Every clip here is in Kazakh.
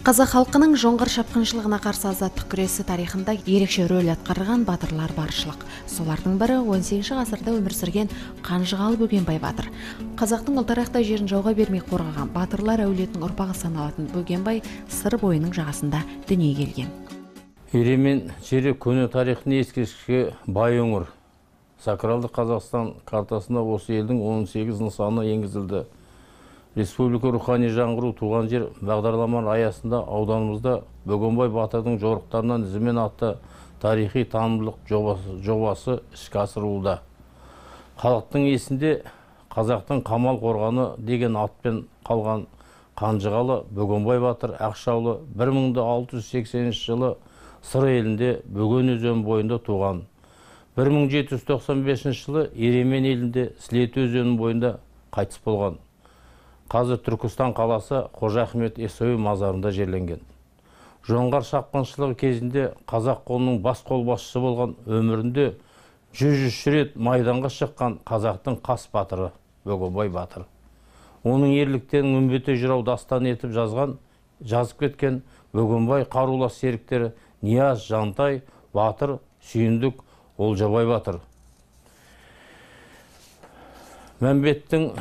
Қазақ халқының жоңғар шапқыншылығына қарсы азаттық күресі тарихында ерекше рөл атқарған батырлар баршылық. Солардың бірі 18 ғасырда өмір сүрген Қанжығалы Бөгенбай батыр. Қазақтың ұлтарақтай жерін жауға бермей қорғаған батырлар әулетінің ұрпағы саналатын Бөгенбай сыр бойының жағасында дүниеге келген. Еремен жері көне тарихын ескерткішке бай өңір. Сакралды Қазақстан картасына осы елдің 18 нысаны енгізілді. Республика рухани жаңғыру туған жер бағдарламалар аясында ауданымызда Бөгенбай батырдың жорықтарынан ізімен атты тарихи танымдық жобасы іске асырылуда. Халықтың есінде қазақтың қамал қорғаны деген атпен қалған Қанжығалы Бөгенбай батыр Ақшаулы 1680 жылы Сыр елінде Бөген өзен бойында туған. 1795 жылы Еремен елінде Сілеті өзенінің бойында қайтыс болған. Қазір Түркістан қаласы Қожа Ахмет Яссауи мазарында жерленген. Жоңғар шапқыншылығы кезінде қазақ қолының бас қолбасшысы болған, өмірінде 100 рет майданға шыққан қазақтың қас батыры Бөгенбай батыр. Оның ерліктерін үмбете жырау дастан етіп жазып кеткен Бөгенбай қарулас серіктері Нияз, Жантай, Батыр, Сүйіндік, Олжабай батыр. Мәмбеттің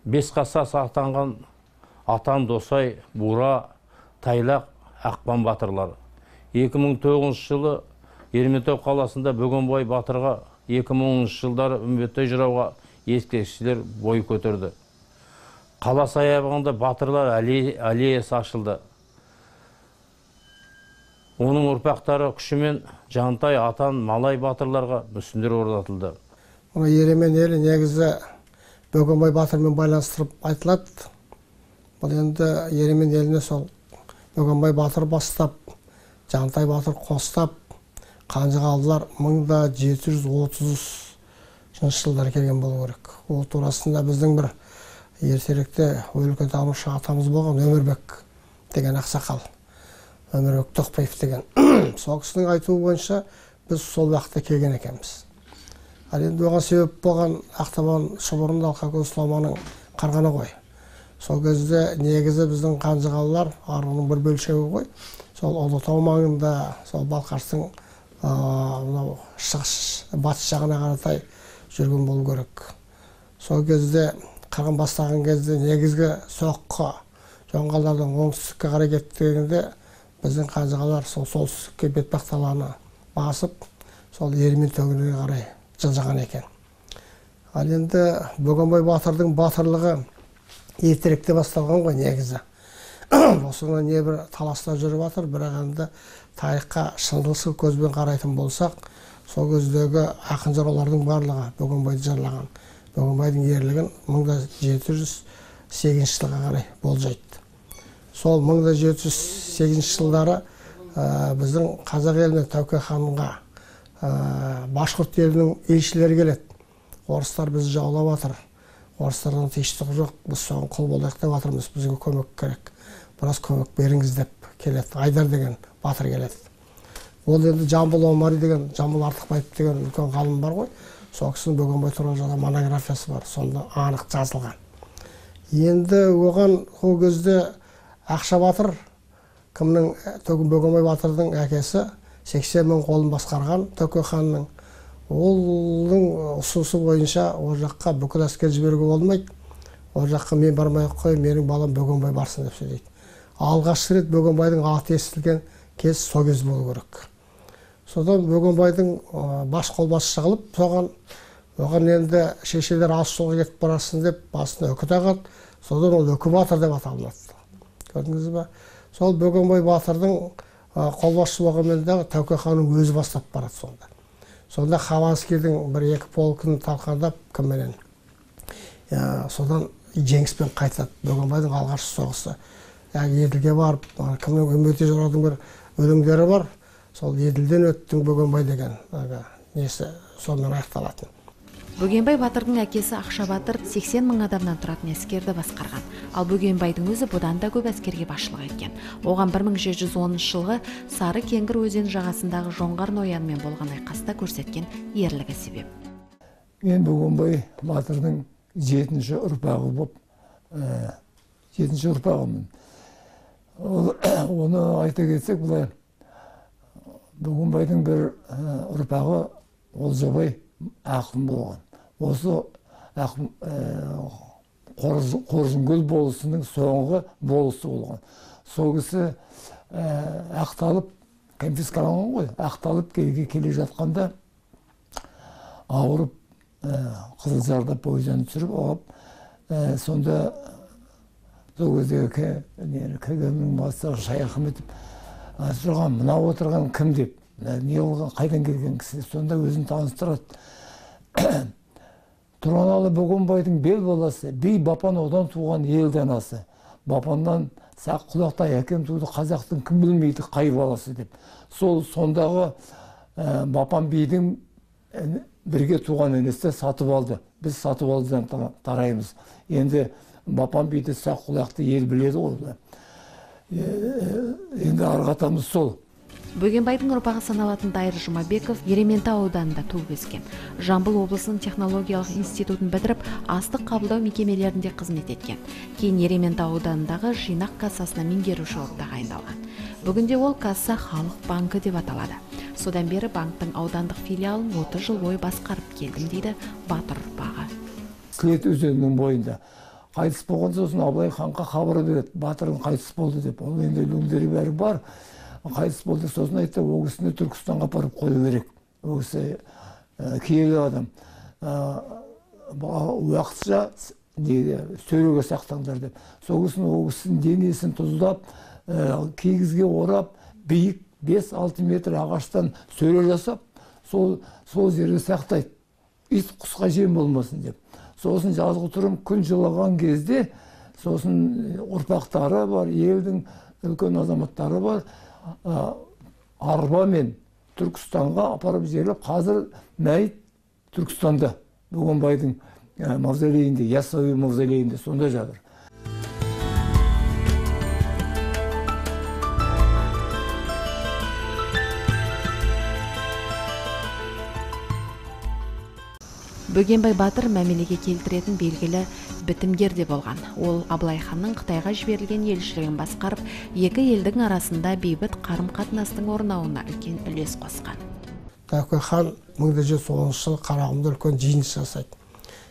5 қасас атанған Атан Досай, Бура, Тайлақ, Ақпан батырлары. 2009 жылы Ерейментау қаласында Бөгенбай батырға 2010 жылдары үмбетті жырауға ескерткіштер бой көтерді. Қала саябағында батырлар аллеясы ашылды. Оның ұрпақтары күшімен Жантай, Атан, Малай батырларға мүсіндер орнатылды. Еремен елі негізі Бөгенбай батырмен байланыстырып айтылады. Бұл енді Еремен еліне сол Бөгенбай батыр бастап, Жантай батыр қостап, Қанжығалылар 1730 жылдар келген болу керек. Ол турасында біздің бір ертеректе өлкетанушы атамыз болған Өмірбек деген ақсақал. Өмірбек Тоқбаев деген. Сол кісінің айтуы бойынша біз сол уақытта келген екенбіз. Ал енді оған себеп болған Ақтабан Шұбырында Алқакөз Сұламаның қарғаны ғой. Сол кезде негізі біздің Қанжығалылар арғының бір бөлшегі ғой. Сол Ұлытау маңында, сол Балқаштың батыс жағына қаратай жүрген болу керек. Сол кезде қырғын бастаған кезде негізгі соққы жоңғарлардан оңтүстікке қарай кеткенде біздің Қанжығалар сол солтүстікке бетпақдаланы басып, сол Ерейментауға қарай жылжыған екен. Ал енді Бөгенбай батырдың батырлығы ертеректе басталған ғой негізі. Осыны небір таласта жүріп жатыр, бірақ енді тарихқа шындықсыз көзбен қарайтын болсақ, сол кездегі ақын жыраулардың барлығы Бөгенбайды жырлаған. Бөгенбайдың ерлігін 1708 жылға қарай болжайды. Сол 1708 жылдары біздің қазақ еліне Тәуке ханға Башқұрт елінің елшілері келеді. Орыстар бізді жаулап жатыр. Орыстардан тыныштық жоқ, біз соған құл болайық деп жатырмыз, бізге көмек керек. Біраз көмек беріңіз деп келеді. Айдар деген батыр келеді. Ол енді Жамбыл Омари деген, Жамбыл Артықбаев деген үлкен ғалым бар ғой. Сол кісінің Бөгенбай туралы жазған монографиясы бар, сонда анық жазылған. Енді оған ол кезде Ақша батыр, кімнің Бөгенбай батырдың әкесі 80 мың қолын басқарған Тәуке ханның. Олың ұсынысы бойынша ол жаққа бүкіл әскер жіберуге болмайды. Ол жаққа мен бармай қой, менің балам Бөгенбай барсын деп сөйлейді. Алғашқы рет Бөгенбайдың аты естілген кез сол кез болу керек. Содан Бөгенбайдың баш қолбасшы қылып, оған енді шешелер алыс жолға кетіп барасың деп басына үкі тағады. Содан ол үкі батыр деп аталынады. Көрдіңіз бе? Сол Бөгенбай батырдың қолбасшы болғанмендағы Тәуке ханның өзі бастап барады сонда. Сонда Хованскийдің бір-екі полкын талқандап кімменен. Содан жеңіспен қайтады. Бөгенбайдың алғашқы соғысы. Еділге барып, кімнің үмбете жыраудың бір өлеңдері бар. Сол Еділден өттің Бөгенбай деген несі сонымен аяқталатын. Бөгенбай батырдың әкесі Ақша батыр 80 мың адамнан тұратын әскерді басқарған. Ал Бөгенбайдың өзі бұдан да көп әскерге басшылық еткен. Оған 1710 жылғы Сары Кеңгір өзен жағасындағы жоңғар ноянмен болған айқаста көрсеткен ерлігі себеп. Мен Бөгенбай батырдың 7-ші ұрпағы болып, 7-ші ұрпағымын. Оны айта кетсек, бұлай Бөгенбайдың бір ұрпағы Олжабай ақын болған. Осы ақын Қоржынгөл болысының соңғы болысы болған. Сол кісі ақталып, конфискаланған ғой, ақталып келе жатқанда ауырып, Қызылжарда пойыздан түсіріп алып, сонда сол кездегі КГБ-нің бастығы Шаяхметов сұраған, мына отырған кім деп, не болған, қайдан келген кісі, сонда өзін таныстырады. Тұраналы Бөгенбайдың бел баласы, бей Бапан одан туған ел данасы. Бапаннан сақ құлақтай әкем туды, қазақтың кім білмейді қай баласы деп. Сондағы Бапан бейдің бірге туған інісі сатып алды. Біз сатып алдыдан тараймыз. Енді Бапан бейді сақ құлақты ел біледі ғой. Енді арғатамыз сол. Бөгенбайдың ұрпағы саналатын Дайыр Жұмабеков Ерейментау ауданында туып өскен. Жамбыл облысының технологиялық институтын бітіріп, астық қабылдау мекемелерінде қызмет еткен. Кейін Ерейментау ауданындағы жинақ кассасына меңгеруші болып тағайындалған. Бүгінде ол касса Халық банкі деп аталады. Содан бері банктың аудандық филиалын 30 жыл бойы басқарып келдім дейді батыр ұрпағы. Слет өзенінің бойында қайтыс болған сосын Абылай ханға хабар береді, батырың қайтыс болды деп. Ол енді өлеңдері бәрі бар. Қайтыс болды, сосын айтты, ол кісіні Түркістанға апарып қою керек. Ол кісі киелі адам. Уақытша сөреге сақтаңдар деп. Сол кісінің денесін тұздап, кигізге орап, биік 5-6 метр ағаштан сөре жасап, сол жерге сақтайды. Ит құсқа жем болмасын деп. Сосын жазғы тұрым күн жылаған кезде, сосын ұрпақтары бар, елдің үлкен азаматтары бар, арбамен Түркістанға апарып жерлеп, қазір мәйіт Түркістанда, Бөгенбайдың мавзолейінде, Яссауи мавзолейінде сонда жатыр. Бөгенбай батыр мәмілеге келтіретін белгілі бітімгер де болған. Ол Абылай ханның Қытайға жіберілген елшілігін басқарып, екі елдің арасында бейбіт қарым-қатынастың орнауына үлкен үлес қосқан. Тәуке хан 1710 жылы Қарағұмда үлкен жиыныс жасайды.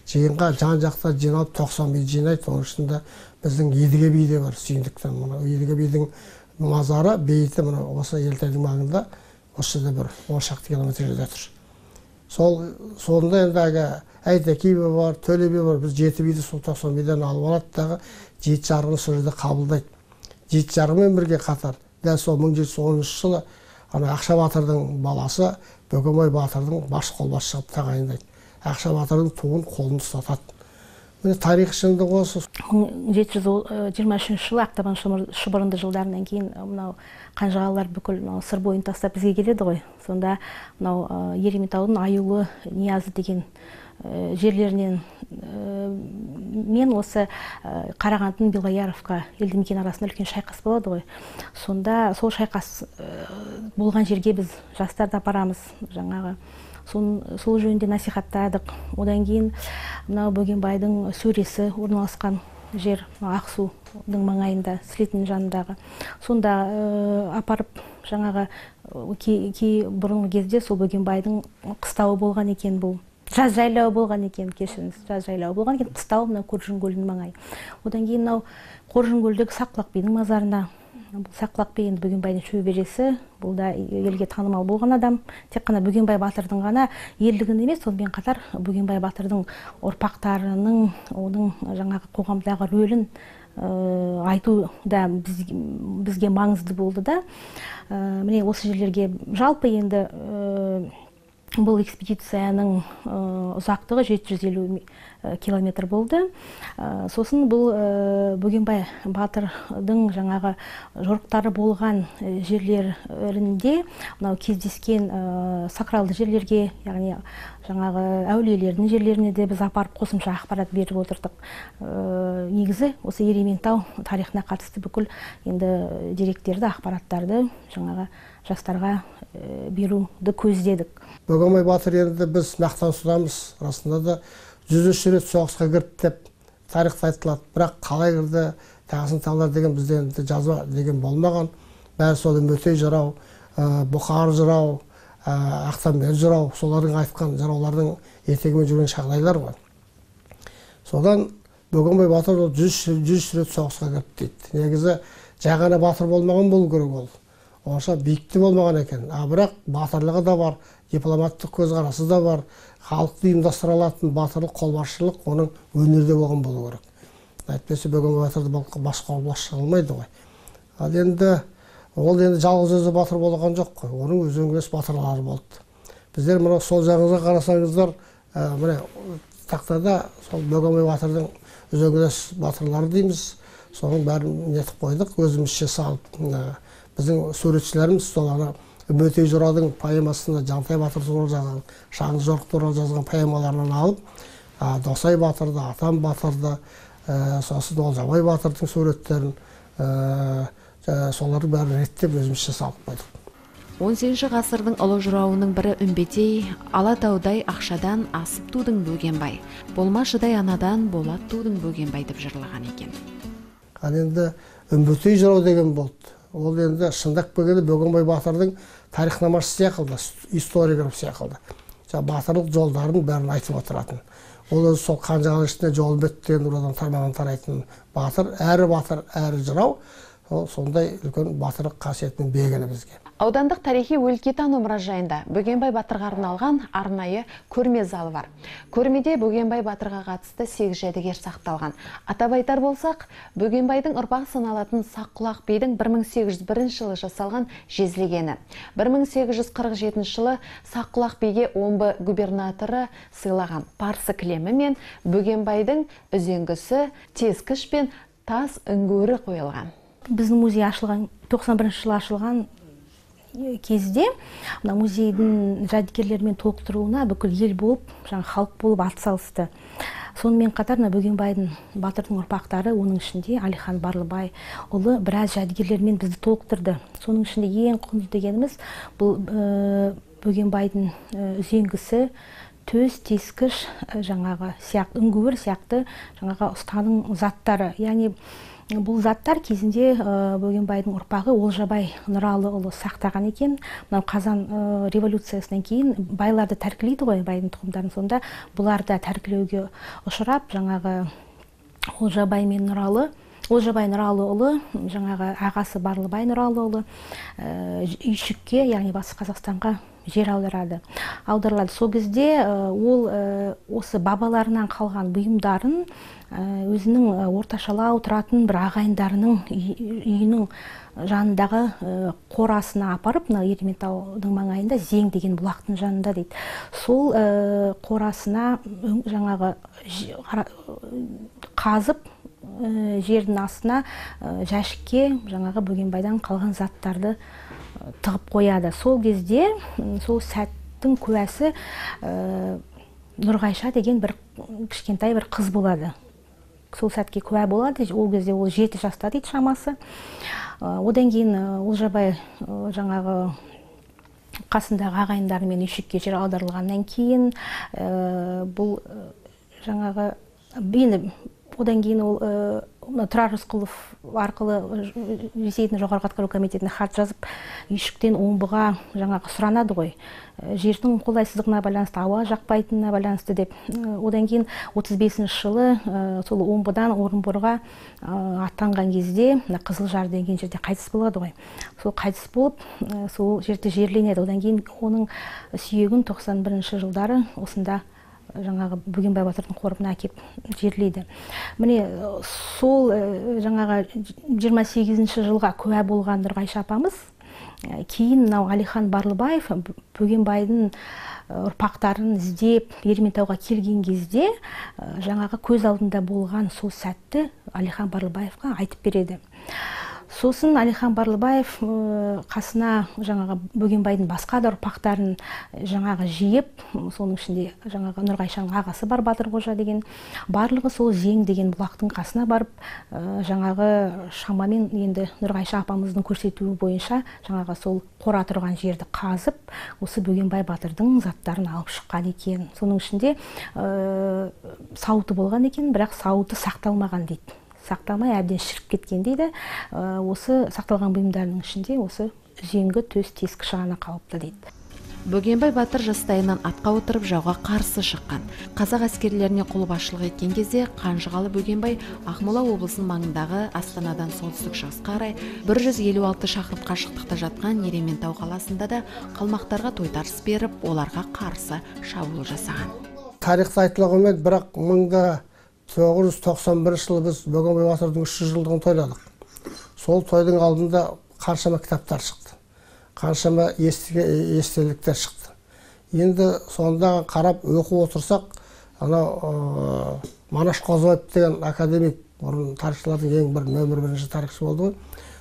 Жиынға жан-жақта жиналып 90 би жинайды. Оның ішінде біздің Едіге би де бар, сүйіндіктен. Едіге бидің мазары, бейіті осы Елтайдың маңында, осы жерде бір 10 шақты километр жерде тұр. Сонда енді Әйтеке би бар, Төле би бар, біз 7 биді сол 90 биден алып алады дағы 7 жарғыны сол жерде қабылдайды. 7 жарғымен бірге қатар. Дәл сол 1710 жылы Ақша батырдың баласы Бөгенбай батырдың бас қолбасшы қылып тағайындайды. Ақша батырдың туын қолын ұстатады. Міне тарих шындық осы. 1723 жылы Ақтабан шұбырынды жылдарынан кейін мынау қанжығалар бүкіл сыр бойын тастап бізге келеді ғой. Сонда мынау Ерейментаудың Аюлы Ниязы деген жерлерінен мен осы Қарағандының Белояровқа елді мекен арасында үлкен шайқас болады ғой. Сонда сол шайқас болған жерге біз жастарды апарамыз жаңағы. Сол жөнінде насихаттадық. Одан кейін мынау Бөгенбайдың сөресі орналасқан жер Ақсудың маңайында, Слеттің жанындағы. Сонда апарып жаңағы бұрынғы кезде сол Бөгенбайдың қыстауы болған екен бұл. Жаз жайлауы болған екен, кешіріңіз, жаз жайлауы болған екен, қыстауы мынау Қоржынгөлдің маңайы. Одан кейін мынау Қоржынгөлдегі Сақлақ бидің мазарына. Сақлақ би енді Бөгенбайдың шөбересі, бұл да елге танымал болған адам. Тек қана Бөгенбай батырдың ғана ерлігін емес, сонымен қатар Бөгенбай батырдың ұрпақтарының, оның жаңағы қоғамдағы рөлін айту да бізге маңызды болды да. Міне осы жерлерге жалпы енді бұл экспедицияның ұзақтығы 750 километр болды. Сосын бұл Бөгенбай батырдың жаңағы жорықтары болған жерлерінде мынау кездескен сакралды жерлерге, яғни жаңағы әулиелердің жерлеріне де біз апарып қосымша ақпарат беріп отырдық. Негізі осы Ерейментау тарихына қатысты бүкіл енді деректерді, ақпараттарды жаңағы жастарға беруді көздедік. Бөгенбай батыр енді біз мақтан тұтамыз. Расында да 103 рет соғысқа кірді деп тарихта айтылады. Бірақ қалай кірді, Тағысын таулар деген бізде енді жазба деген болмаған. Бәрі сол Үмбетей жырау, Бұқар жырау, Ақтамбел жырау, солардың айтқан жыраулардың етегімен жүрген жағдайлар ғой. Содан Бөгенбай батыр 100 рет соғысқа кіріп дейді. Негізі жай ғана батыр болмаған болу керек ол. Онша биікті болмаған екен. Бірақ батырлығы да бар, дипломаттық көзқарасы да бар, халықты ұйымдастыра алатын батырлық, қолбасшылық оның өнерде болған болу керек. Әйтпесе Бөгенбай батырды басқа қолбасшы қылмайды ғой. Ал енді ол енді жалғыз өзі батыр болған жоқ қой. Оның өзеңгілес батырлары болды. Біздер мына сол жағыңызға қарасаңыздар, міне тақтада сол Бөгенбай батырдың өзеңгілес батырлары дейміз. Соның бәрін нетіп қойдық, өзімізше салып. Біздің суретшілеріміз сол Үмбетей жыраудың поэмасында Жантай батыр туралы жазған, Шаңды жорық туралы жазған поэмаларынан алып, Досай батырды, Атам батырды, сосын Олжабай батырдың суреттерін, солардың бәрін реттеп өзімізше салып қойдық. 18 ғасырдың ұлы жырауының бірі Үмбетей, Алатаудай ақшадан асып тудың Бөгенбай, болмашыдай анадан болат тудың Бөгенбай деп жырлаған екен. Енді Үмбетей жырау деген болды. Ол енді шындап келгенде Бөгенбай батырдың тарихнамасы сияқылды, историограф сияқылды. Батырлық жолдарын бәрін айтып отыратын. Ол өзі сол Қанжығалы ішінде жол беттен ұрадан тармағын тарайтын батыр, әрі жырау. Сондай үлкен батырлық қасиетінің белгілі бізге. Аудандық тарихи өлкетану мұражайында Бөгенбай батырға арналған арнайы көрме залы бар. Көрмеде Бөгенбай батырға қатысты 8 жәдігер сақталған. Атап айтар болсақ, Бөгенбайдың ұрпақ саналатын Саққұлақ бидің 1801 жылы жасалған жезлегені. 1847 жылы Саққұлақ биге омбы губернаторы сыйлаған парсы кілемі мен Бөгенбайдың үзеңгісі, тескіш пен тас үңгірі қойылған. Біздің музей ашылған 91 жылы ашылған кезде музейдің жәдігерлермен толықтыруына бүкіл ел болып, халық болып атсалысты. Сонымен қатар Бөгенбайдың батырдың ұрпақтары, оның ішінде Алихан Барлыбай ұлы біраз жәдігерлермен бізді толықтырды. Соның ішінде ең құнды дегеніміз бұл Бөгенбайдың үзеңгісі, төс, тескіш, үңгір сияқты ұстаның заттары. Яғни бұл заттар кезінде Бөгенбайдың ұрпағы Олжабай Нұралыұлы сақтаған екен. Қазан революциясынан кейін байларды тәркілейді ғой, байдың тұқымдарын. Сонда бұларды тәркілеуге ұшырап, Олжабай Нұралыұлы, ағасы Барлыбай Нұралыұлы үйшікке, яғни Батыс Қазақстанға жер аударылады. Сол кезде ол осы бабаларынан қалған бұйымдарын өзінің орташалау тұратын бір ағайындарының үйінің жанындағы қорасына апарып, Ерейментаудың маңайында Зең деген бұлақтың жанында дейді. Сол қорасына қазып, жердің астына жәшікке Бөгенбайдан қалған заттарды тығып қояды. Сол кезде, сол сәттің куәсі Нұрғайша деген бір кішкентай бір қыз болады. Сол сәтке куә болады. Ол кезде ол 7 жаста дейді шамасы. Одан кейін Олжабай қасындағы ағайындарымен үйшікке жер аударылғаннан кейін бұл одан кейін ол Тұрар Рысқұлов арқылы Ресейдің жоғарғы атқару комитетіне хат жазып, үйшіктен омбыға сұранады ғой. Жердің қолайсыздығына байланысты, ауа жақпайтынына байланысты деп. Одан кейін 35 жылы сол омбыдан Орынборға аттанған кезде Қызылжар деген жерде қайтыс болады ғой. Сол қайтыс болып, сол жерде жерленеді. Одан кейін оның сүйегін 91 жылдары осында Бөгенбай батырдың қорыбына әкеп жерлейді. Міне сол 28 жылға куә болған Нұрғайша апамыз, кейін Алихан Барлыбаев Бөгенбайдың ұрпақтарын іздеп Ерейментауға келген кезде көз алдында болған сол сәтті Алихан Барлыбаевқа айтып береді. Сосын Алихан Барлыбаев қасына Бөгенбайдың басқа да ұрпақтарын жиып, соның ішінде Нұрғайшаның ағасы бар, Батырқожа деген, барлығы сол Зең деген бұлақтың қасына барып, шамамен енді Нұрғайша апамыздың көрсетуі бойынша сол қора тұрған жерді қазып, осы Бөгенбай батырдың заттарын алып шыққан екен. Соның ішінде сауыты болған екен, бірақ сауыты сақталмаған дейді. сақталмай әбден шіріп кеткен дейді. Осы сақталған бұйымдардың ішінде осы үзеңгі, төс, тескі ғана қалыпты дейді. Бөгенбай батыр жастайынан атқа отырып жауға қарсы шыққан. Қазақ әскерлеріне қолбасшылық еткен кезде Қанжығалы Бөгенбай Ақмола облысының маңындағы Астанадан солтүстік шығысқа қарай 156 шақырым қашықтықта жатқан Ерейментау қаласында да қалмақтарға тойтарыс беріп, оларға қарсы шабуыл жасаған. Тарихта айтыла қоймайды, бірақ 1991 жылы біз Бөгенбай батырдың 300 жылдығын тойладық. Сол тойдың алдында қаншама кітаптар шықты. Қаншама естеліктер шықты. Енді сонда қарап оқу отырсақ, Манаш Қозыбаев деген академик, бұрын тарихшылардың ең бір нөмір бірінші тарихшы болды ғой.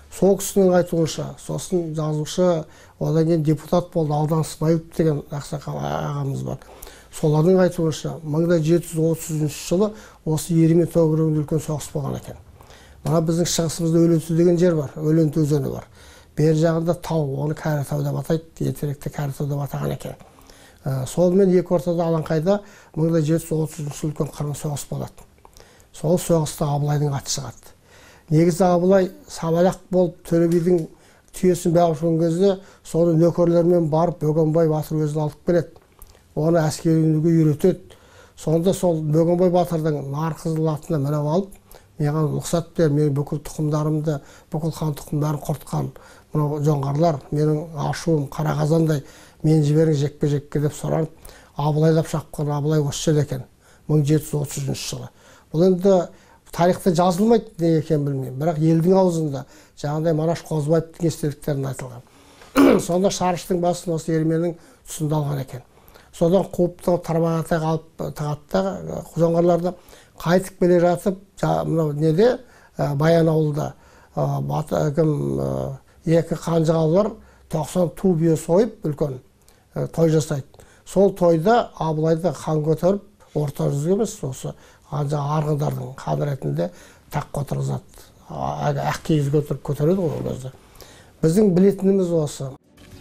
Сол кісінің айтуынша, сосын жазушы, одан кейін депутат болды, Алдан Смайылов деген ақсақал ағамыз бар. Солардың айтуынша 1730 жылы осы Ерейментау күрегінде үлкен соғыс болған екен. Мына біздің шығысымызда Өленту деген жер бар, Өленту өзені бар. Бер жағында тау, оны Кәрітау деп атайды, ертеректе Кәрітау деп атаған екен. Солмен екі ортада алаңқайда 1730 жылы үлкен қырғын соғыс болады. Сол соғыста Абылайдың аты шығады. Негізі Абылай самалақ болып Төле бидің түйесін бағып жүрген кезде соны нөкерлермен барып Бөгенбай батыр өзін алып келеді. Оны әскерилеуге үйретеді. Сонда сол Бөгенбай батырдың Нарқызыл атына мініп алып, маған рұқсат бер, мен бүкіл тұқымдарымды, бүкіл хан тұқымдарын құртқан мынау жоңғарлар, менің ашуым қара қазандай, мен жіберің жекпе-жекке деп сұранып, Абылайлап шапқан. Абылай осы жерде екен, 1730 жылы. Бұл енді тарихта жазылмайды, не екен білмеймін, бірақ елдің аузында жаңағыдай Манаш Қозыбаевтың естеліктерін айтылған. Сонда Шарыштың басын осы Ерейменнің тұсында алған екен. Содан қуып тарбағатай қалып тағатта жоңғарларды қайтып келе жатып, мынау неде, Баян ауылда екі Қанжығалылар 90 ту бие сойып, үлкен той жасайды. Сол тойда Абылайды хан көтеріп, орта жүзге емес, осы арғындардың хан ретінде таққа отырғызады. Ақ киіз көтереді ғой ол кезде. Біздің білетініміз осы.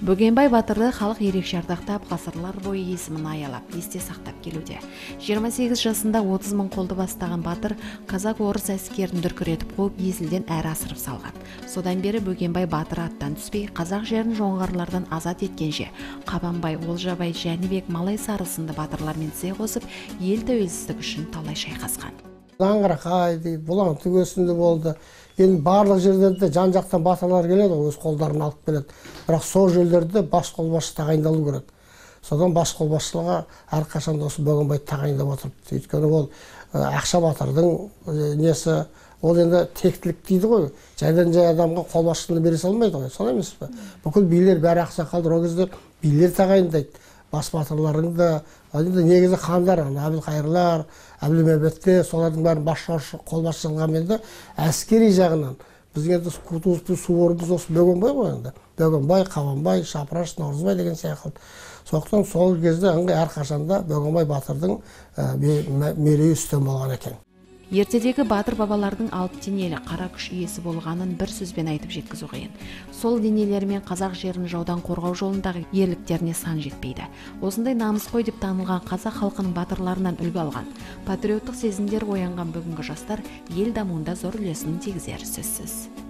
Бөгенбай батырды халық ерекше ардақтап, ғасырлар бойы есімін аялап, есте сақтап келуде. 28 жасында 30 мың қолды бастаған батыр казак-орыс әскерін дүркіретіп қуып, есілден әрі асырып салған. Содан бері Бөгенбай батыр аттан түспей, қазақ жерін жоңғарлардан азат еткенше, Қабанбай, Олжабай, Жәнібек, Малай Сары сынды батырлармен тізе қосып, ел тәуелсіздік үшін талай шайқасқан. Аңырақай дейді, Бұлаң түгесінде болды. Енді барлық жерлерде жан-жақтан батырлар келеді, өз қолдарын алып келеді. Бірақ сол жерлерде бас қолбасшы тағайындалу керек. Содан бас қолбасшылығы әрқашан осы Бөгенбай тағайындап отырыпты. Өйткені ол ақша батырдың несі, ол енді тектілік дейді ғой. Жайдан-жай адамға қолбасшылығын бере салмайды ғой, солай емес пе? Бүкіл билер бәрі ақсақалдар, ол кезде билер тағайындайды. Бас батырлардың да, негізі хандар, Әбілқайырлар, Әбілмәмбеттер, солардың бәрін қолбасшы қылған енді әскери жағынан бізге Кутузовпен Суворовпен осы Бөгенбай ғой енді. Бөгенбай, Қабанбай, Шапыраш, Наурызбай деген сияқты. Сондықтан сол кезде әрқашанда Бөгенбай батырдың мерейі үстем болған екен. Ертедегі батыр бабалардың алып денелі қара күш иесі болғанын бір сөзбен айтып жеткізу қиын. Сол денелерімен қазақ жерін жаудан қорғау жолындағы ерліктеріне сан жетпейді. Осындай намысқой деп танылған қазақ халқының батырларынан үлгі алған, патриоттық сезімдер оянған бүгінгі жастар ел дамуында зор үлесін тигізері сөзсіз.